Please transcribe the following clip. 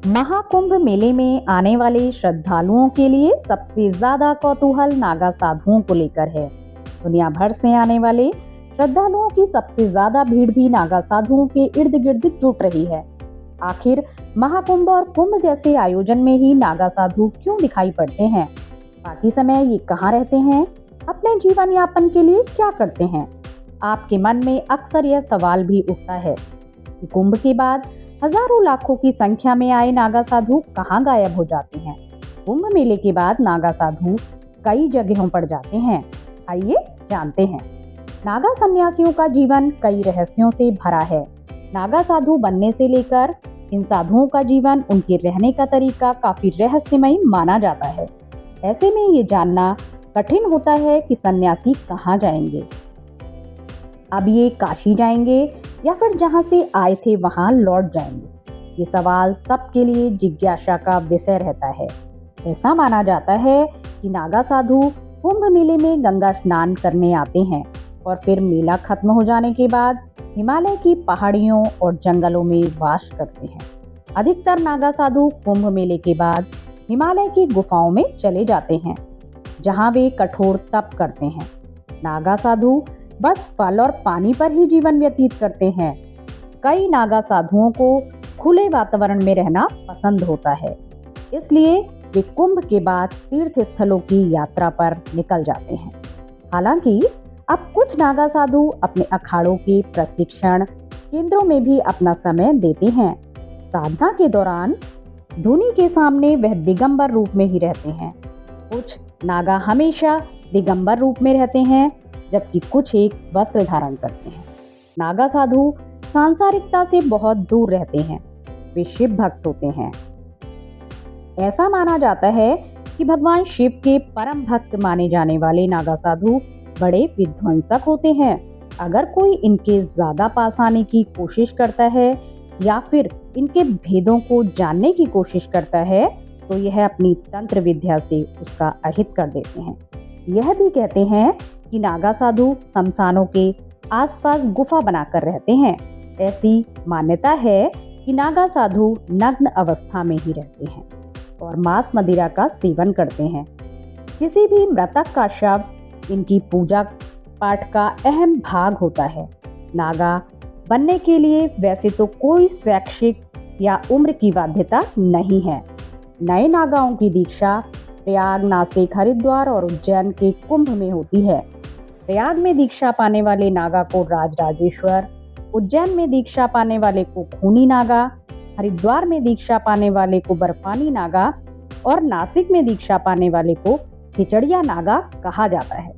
महाकुंभ मेले में आने वाले श्रद्धालुओं के लिए सबसे ज्यादा कौतूहल नागा साधुओं को लेकर है। दुनिया भर से आने वाले श्रद्धालुओं की सबसे ज्यादा भीड़ भी नागा साधुओं के इर्द गिर्द जुट रही है। आखिर महाकुंभ और कुंभ जैसे आयोजन में ही नागा साधु क्यों दिखाई पड़ते हैं? बाकी समय ये कहाँ रहते हैं? अपने जीवन यापन के लिए क्या करते हैं? आपके मन में अक्सर यह सवाल भी उठता है कि कुंभ के बाद हजारों लाखों की संख्या में आए नागा साधु कहाँ गायब हो जाते हैं। कुंभ मेले के बाद नागा साधु कई जगहों पर जाते हैं। आइए जानते हैं। नागा सन्यासियों का जीवन कई रहस्यों से भरा है। नागा साधु बनने से लेकर इन साधुओं का जीवन, उनके रहने का तरीका काफी रहस्यमय माना जाता है। ऐसे में ये जानना कठिन होता है कि सन्यासी कहाँ जाएंगे। अब ये काशी जाएंगे या फिर जहां से आए थे वहां लौट जाएंगे? ये सवाल सबके लिए जिज्ञासा का विषय रहता है। ऐसा माना जाता है कि नागा साधु कुंभ मेले में गंगा स्नान करने आते हैं और फिर मेला खत्म हो जाने के बाद हिमालय की पहाड़ियों और जंगलों में वास करते हैं। अधिकतर नागा साधु कुंभ मेले के बाद हिमालय की गुफाओं में चले जाते हैं, जहां वे कठोर तप करते हैं। नागा साधु बस फल और पानी पर ही जीवन व्यतीत करते हैं। कई नागा साधुओं को खुले वातावरण में रहना पसंद होता है, इसलिए वे कुंभ के बाद तीर्थ स्थलों की यात्रा पर निकल जाते हैं। हालांकि अब कुछ नागा साधु अपने अखाड़ों के प्रशिक्षण केंद्रों में भी अपना समय देते हैं। साधना के दौरान धुनी के सामने वह दिगंबर रूप में ही रहते हैं। कुछ नागा हमेशा दिगंबर रूप में रहते हैं, जबकि कुछ एक वस्त्र धारण करते हैं। नागा साधु सांसारिकता से बहुत दूर रहते हैं। वे शिव भक्त होते हैं। ऐसा माना जाता है कि भगवान शिव के परम भक्त माने जाने वाले नागा साधु बड़े विध्वंसक होते हैं। अगर कोई इनके ज्यादा पास आने की कोशिश करता है या फिर इनके भेदों को जानने की कोशिश करता है तो यह अपनी तंत्र विद्या से उसका अहित कर देते हैं। यह भी कहते हैं कि नागा साधु शमशानों के आसपास गुफा बनाकर रहते हैं। ऐसी मान्यता है कि नागा साधु नग्न अवस्था में ही रहते हैं और मांस मदिरा का सेवन करते हैं। किसी भी मृतक का शव इनकी पूजा पाठ का अहम भाग होता है। नागा बनने के लिए वैसे तो कोई शैक्षिक या उम्र की बाध्यता नहीं है। नए नागाओं की दीक्षा प्रयाग, नासिक, हरिद्वार और उज्जैन के कुंभ में होती है। प्रयाग में दीक्षा पाने वाले नागा को राजराजेश्वर, उज्जैन में दीक्षा पाने वाले को खूनी नागा, हरिद्वार में दीक्षा पाने वाले को बर्फानी नागा और नासिक में दीक्षा पाने वाले को खिचड़िया नागा कहा जाता है।